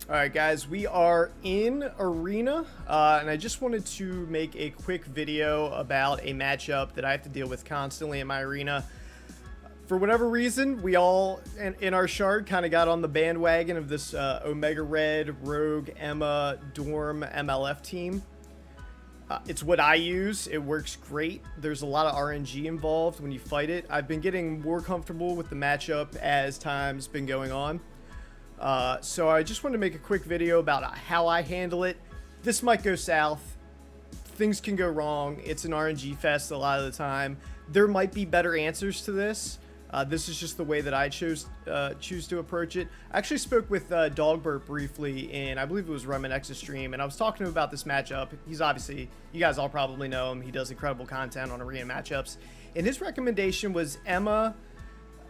All right, guys, we are in Arena, and I just wanted to make a quick video about a matchup that I have to deal with constantly in my arena. For whatever reason, we all in our shard kind of got on the bandwagon of this Omega Red, Rogue, Emma, Dorm, MLF team. It's what I use. It works great. There's a lot of RNG involved when you fight it. I've been getting more comfortable with the matchup as time's been going on. So I just wanted to make a quick video about how I handle it. This might go south. Things can go wrong. It's an RNG fest a lot of the time. There might be better answers to this. This is just the way that I choose to approach it. I actually spoke with Dogbert briefly in, I believe it was Roman X's stream, and I was talking to him about this matchup. He's obviously, you guys all probably know him. He does incredible content on arena matchups. And his recommendation was Emma,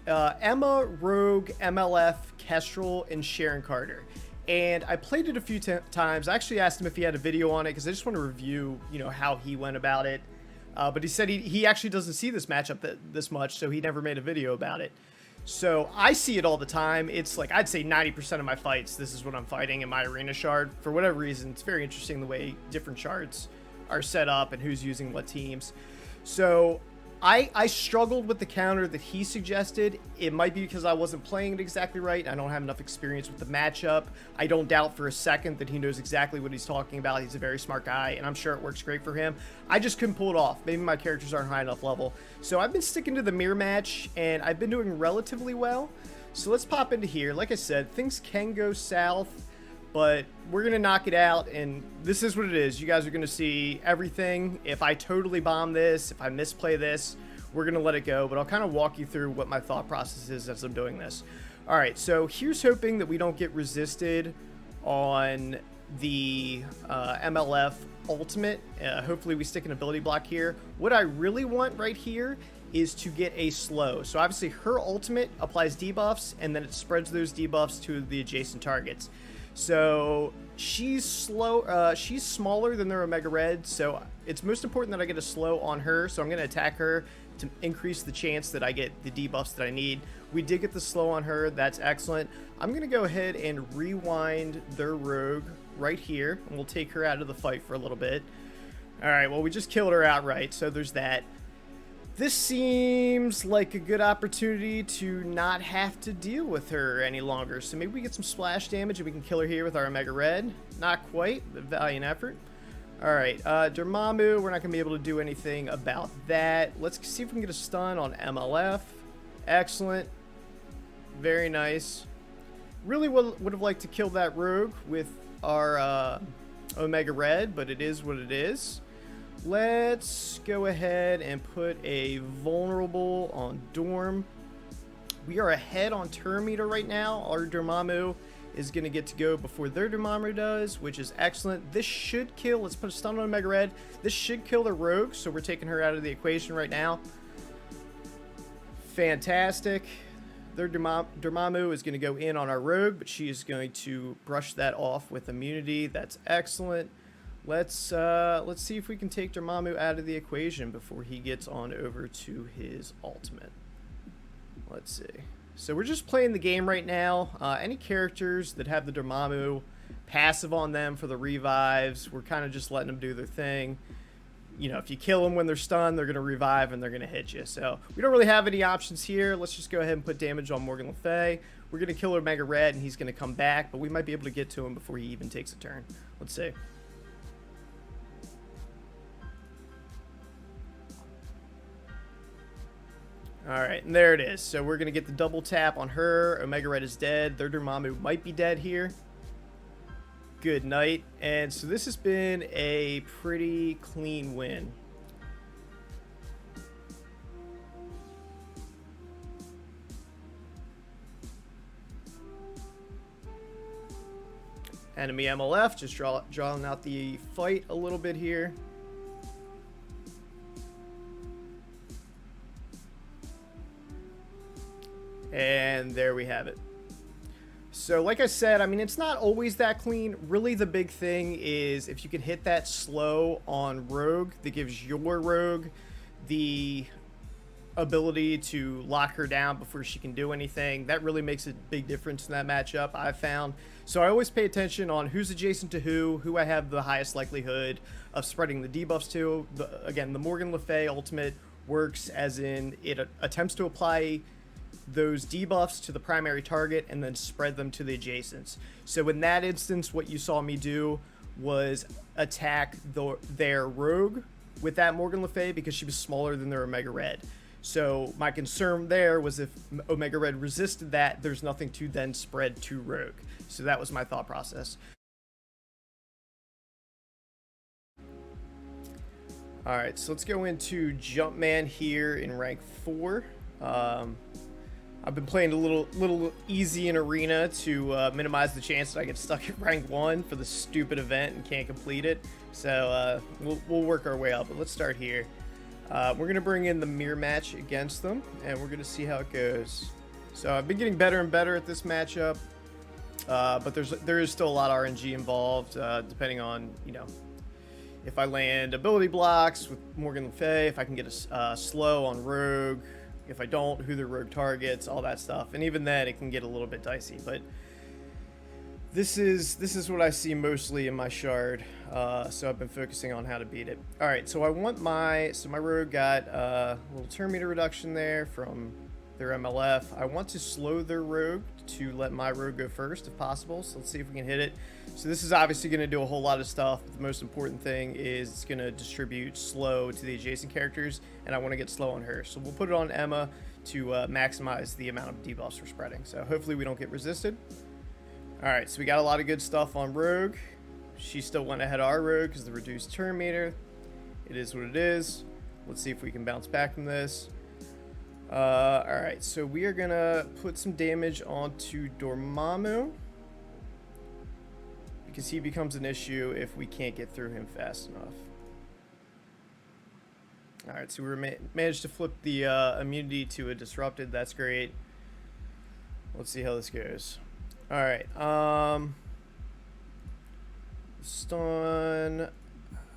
Rogue, MLF, Kestrel, and Sharon Carter. And I played it a few times. I actually asked him if he had a video on it because I just want to review, how he went about it. But he said he actually doesn't see this matchup this much, so he never made a video about it. So I see it all the time. It's like, I'd say 90% of my fights, this is what I'm fighting in my arena shard. For whatever reason, it's very interesting the way different shards are set up and who's using what teams. So I struggled with the counter that he suggested. It might be because I wasn't playing it exactly right. I don't have enough experience with the matchup. I don't doubt for a second that he knows exactly what he's talking about. He's a very smart guy, and I'm sure it works great for him. I just couldn't pull it off. Maybe my characters aren't high enough level. So I've been sticking to the mirror match, and I've been doing relatively well. So let's pop into here. Like I said, things can go south, but we're going to knock it out, and this is what it is. You guys are going to see everything. If I totally bomb this, if I misplay this, we're going to let it go, but I'll kind of walk you through what my thought process is as I'm doing this. All right, so here's hoping that we don't get resisted on the MLF ultimate. Hopefully we stick an ability block here. What I really want right here is to get a slow. So obviously her ultimate applies debuffs, and then it spreads those debuffs to the adjacent targets. So she's slow. She's smaller than their Omega Red, so it's most important that I get a slow on her. So I'm going to attack her to increase the chance that I get the debuffs that I need. We did get the slow on her. That's excellent. I'm going to go ahead and rewind their Rogue right here, and we'll take her out of the fight for a little bit. All right, well, we just killed her outright, so there's that. This seems like a good opportunity to not have to deal with her any longer. So maybe we get some splash damage and we can kill her here with our Omega Red. Not quite, but valiant effort. All right, Dormammu, we're not going to be able to do anything about that. Let's see if we can get a stun on MLF. Excellent. Very nice. Really would have liked to kill that Rogue with our Omega Red, but it is what it is. Let's go ahead and put a vulnerable on Dorm. We are ahead on turn meter right now. Our Dormammu is going to get to go before their Dormammu does, which is excellent. This should kill. Let's put a stun on Omega Red. This should kill the Rogue, so we're taking her out of the equation right now. Fantastic. Their Dormammu is going to go in on our Rogue, but she is going to brush that off with immunity. That's excellent. Let's see if we can take Dormammu out of the equation before he gets on over to his ultimate. Let's see. So we're just playing the game right now. Any characters that have the Dormammu passive on them for the revives, we're kind of just letting them do their thing. If you kill them when they're stunned, they're going to revive and they're going to hit you. So we don't really have any options here. Let's just go ahead and put damage on Morgan Le Fay. We're going to kill Omega Red and he's going to come back, but we might be able to get to him before he even takes a turn. Let's see. Alright, and there it is. So we're going to get the double tap on her. Omega Red is dead. Their Dormammu might be dead here. Good night. And so this has been a pretty clean win. Enemy MLF, just drawing out the fight a little bit here. And there we have it. So like I said, I mean, it's not always that clean. Really, the big thing is if you can hit that slow on Rogue, that gives your Rogue the ability to lock her down before she can do anything. That really makes a big difference in that matchup, I've found. So I always pay attention on who's adjacent to who I have the highest likelihood of spreading the debuffs to. Again, the Morgan Le Fay ultimate works as in it attempts to apply those debuffs to the primary target and then spread them to the adjacents. So in that instance, what you saw me do was attack their rogue with that Morgan Le Fay because she was smaller than their Omega Red. So my concern there was if Omega Red resisted that, there's nothing to then spread to rogue. So that was my thought process. Alright, so let's go into Jumpman here in rank 4. I've been playing a little easy in Arena to minimize the chance that I get stuck at rank 1 for the stupid event and can't complete it. So we'll work our way up, but let's start here. We're going to bring in the mirror match against them, and we're going to see how it goes. So I've been getting better and better at this matchup, but there is still a lot of RNG involved, depending on, you know, if I land ability blocks with Morgan Le Fay, if I can get a slow on Rogue, if I don't, who the Rogue targets, all that stuff. And even then, it can get a little bit dicey, but this is what I see mostly in my shard, so I've been focusing on how to beat it. All right, so I want my Rogue got a little turn meter reduction there from their MLF. I want to slow their Rogue to let my Rogue go first if possible, so let's see if we can hit it. So this is obviously going to do a whole lot of stuff, but the most important thing is it's going to distribute slow to the adjacent characters, and I want to get slow on her. So we'll put it on Emma to maximize the amount of debuffs we're spreading, so hopefully we don't get resisted. Alright, so we got a lot of good stuff on Rogue. She still went ahead of our Rogue because of the reduced turn meter. It is what it is. Let's see if we can bounce back from this. Alright, so we are going to put some damage onto Dormammu, because he becomes an issue if we can't get through him fast enough. Alright, so we managed to flip the immunity to a disrupted. That's great. Let's see how this goes. Alright, stun.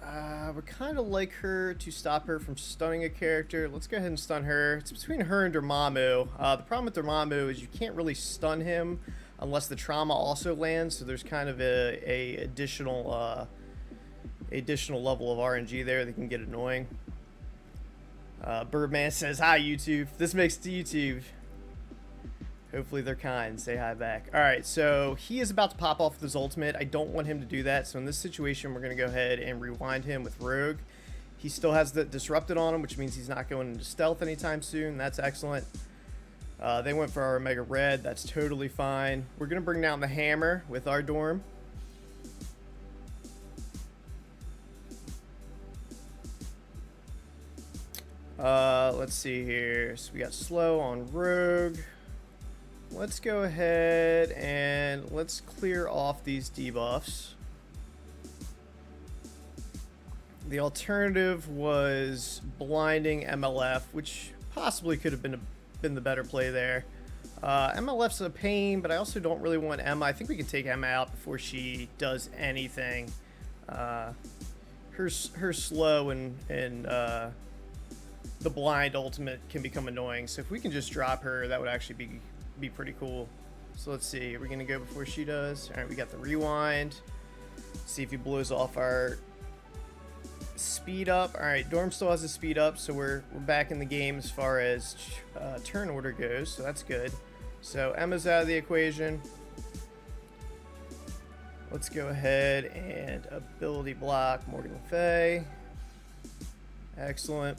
I would kind of like her to stop her from stunning a character. Let's go ahead and stun her. It's between her and Dormammu. The problem with Dormammu is you can't really stun him unless the trauma also lands, so there's kind of a additional level of RNG there that can get annoying. Birdman says, "Hi, YouTube." This makes it to YouTube. Hopefully they're kind. Say hi back. Alright, so he is about to pop off with his ultimate. I don't want him to do that, so in this situation, we're going to go ahead and rewind him with Rogue. He still has the Disrupted on him, which means he's not going into stealth anytime soon. That's excellent. They went for our Omega Red. That's totally fine. We're going to bring down the Hammer with our Dorm. Let's see here. So we got slow on Rogue. Let's go ahead and let's clear off these debuffs. The alternative was blinding MLF, which possibly could have been the better play there. MLF's a pain, but I also don't really want Emma. I think we can take Emma out before she does anything. Her slow and the blind ultimate can become annoying. So if we can just drop her, that would actually be pretty cool. So let's see, are we gonna go before she does? All right, we got the rewind. See if he blows off our speed up. All right, Dorm still has a speed up, so we're back in the game as far as turn order goes, so that's good. So Emma's out of the equation. Let's go ahead and ability block Morgan Le Fay. Excellent.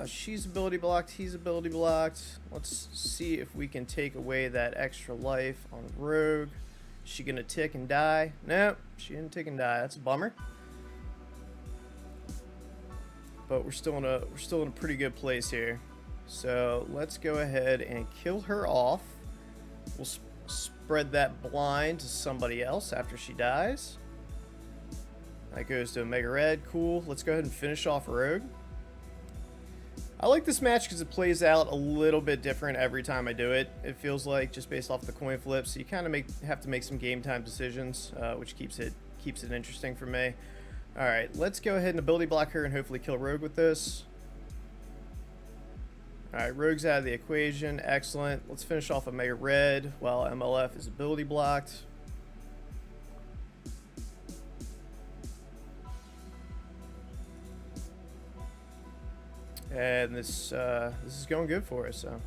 She's ability blocked, he's ability blocked. Let's see if we can take away that extra life on Rogue. Is she gonna tick and die? Nope, she didn't tick and die. That's a bummer. But we're still in a pretty good place here. So let's go ahead and kill her off. We'll spread that blind to somebody else after she dies. That goes to Omega Red. Cool. Let's go ahead and finish off Rogue. I like this match because it plays out a little bit different every time I do it. It feels like, just based off the coin flips, so you kind of have to make some game time decisions, which keeps it interesting for me. All right, let's go ahead and ability block her and hopefully kill Rogue with this. Alright, Rogue's out of the equation. Excellent. Let's finish off Omega Red while MLF is ability blocked. And this is going good for us, so.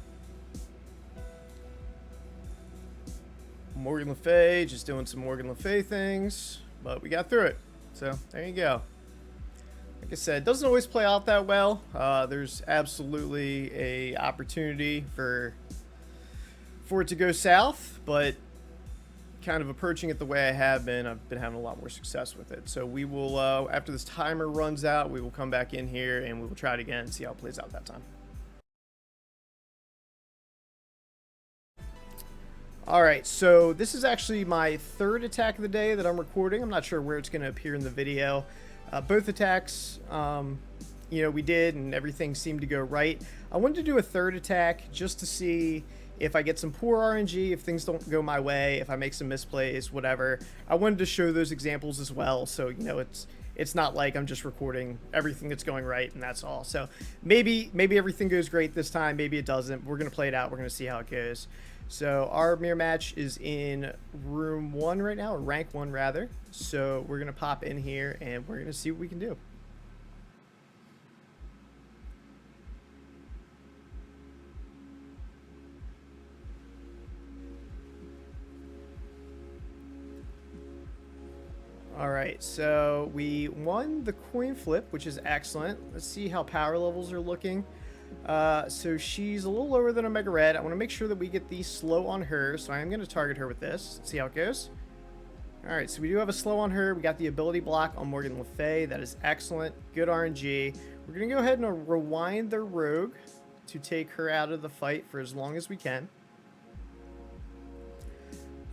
Morgan Le Fay, just doing some Morgan Le Fay things, but we got through it. So, there you go. Like I said, it doesn't always play out that well. There's absolutely a opportunity for it to go south, but kind of approaching it the way I have been, I've been having a lot more success with it. So we will, after this timer runs out, we will come back in here and we will try it again and see how it plays out that time. Alright, so this is actually my third attack of the day that I'm recording. I'm not sure where it's going to appear in the video. Both attacks, you know, we did and everything seemed to go right. I wanted to do a third attack just to see if I get some poor RNG, if things don't go my way, if I make some misplays, whatever. I wanted to show those examples as well, so, you know, it's not like I'm just recording everything that's going right and that's all. So maybe everything goes great this time, maybe it doesn't. We're going to play it out. We're going to see how it goes. So our mirror match is in room 1 right now, or rank 1 rather. So we're going to pop in here and we're going to see what we can do. Alright, so we won the coin flip, which is excellent. Let's see how power levels are looking. So she's a little lower than Omega Red. I want to make sure that we get the slow on her, so I am going to target her with this. Let's see how it goes. Alright, so we do have a slow on her. We got the ability block on Morgan Le Fay. That is excellent. Good RNG. We're going to go ahead and rewind the Rogue to take her out of the fight for as long as we can.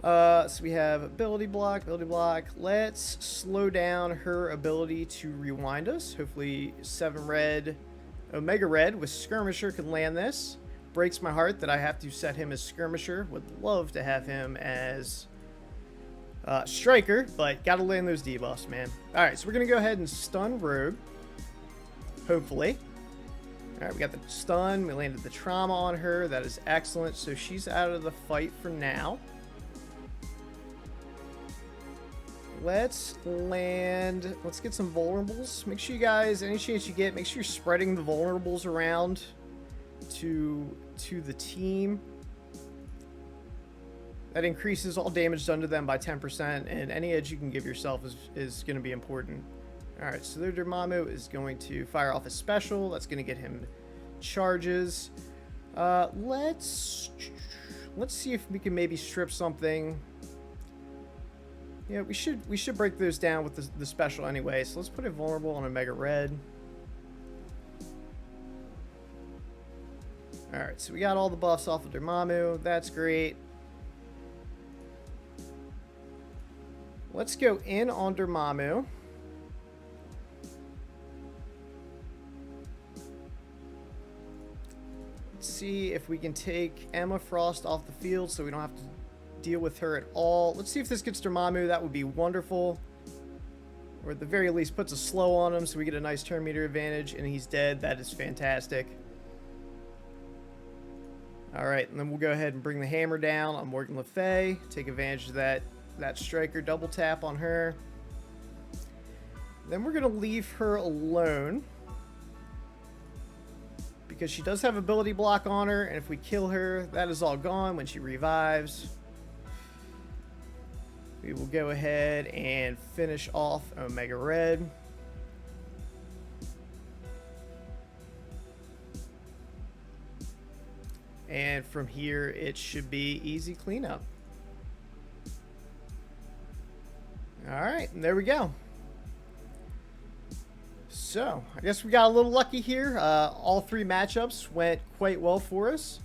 So we have ability block, ability block. Let's slow down her ability to rewind us. Hopefully 7 red, Omega Red with Skirmisher can land this. Breaks my heart that I have to set him as Skirmisher. Would love to have him as Striker, but gotta land those debuffs, man. Alright, so we're gonna go ahead and stun Rogue. Hopefully. Alright, we got the stun. We landed the trauma on her. That is excellent. So she's out of the fight for now. Let's get some vulnerables. Make sure you guys, any chance you get, make sure you're spreading the vulnerables around to the team. That increases all damage done to them by 10%, and any edge you can give yourself is going to be important. Alright, so their Dormammu is going to fire off a special. That's going to get him charges. Let's see if we can maybe strip something. Yeah, we should break those down with the special anyway. So let's put a vulnerable on Omega Red. Alright, so we got all the buffs off of Dormammu. That's great. Let's go in on Dormammu. Let's see if we can take Emma Frost off the field so we don't have to deal with her at all. Let's see if this gets Dormammu. That would be wonderful. Or at the very least puts a slow on him so we get a nice turn meter advantage, and he's dead. That is fantastic. Alright, and then we'll go ahead and bring the hammer down on Morgan Le Fay. Take advantage of that striker double tap on her. Then we're going to leave her alone because she does have ability block on her, and if we kill her, that is all gone when she revives. We will go ahead and finish off Omega Red. And from here, it should be easy cleanup. Alright, and there we go. So, I guess we got a little lucky here. All 3 matchups went quite well for us.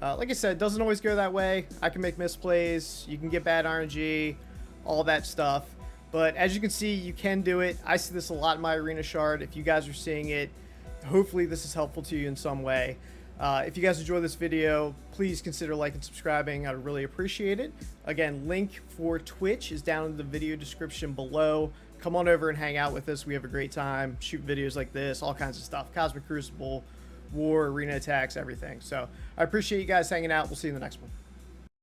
Like I said, it doesn't always go that way. I can make misplays. You can get bad RNG. All that stuff, but as you can see, you can do it. I see this a lot in my arena shard. If you guys are seeing it, hopefully this is helpful to you in some way. If you guys enjoy this video, please consider liking and subscribing. I'd really appreciate it. Again, link for Twitch is down in the video description below. Come on over and hang out with us. We have a great time, shoot videos like this, all kinds of stuff. Cosmic Crucible, war, arena attacks, everything. So I appreciate you guys hanging out. We'll see you in the next one.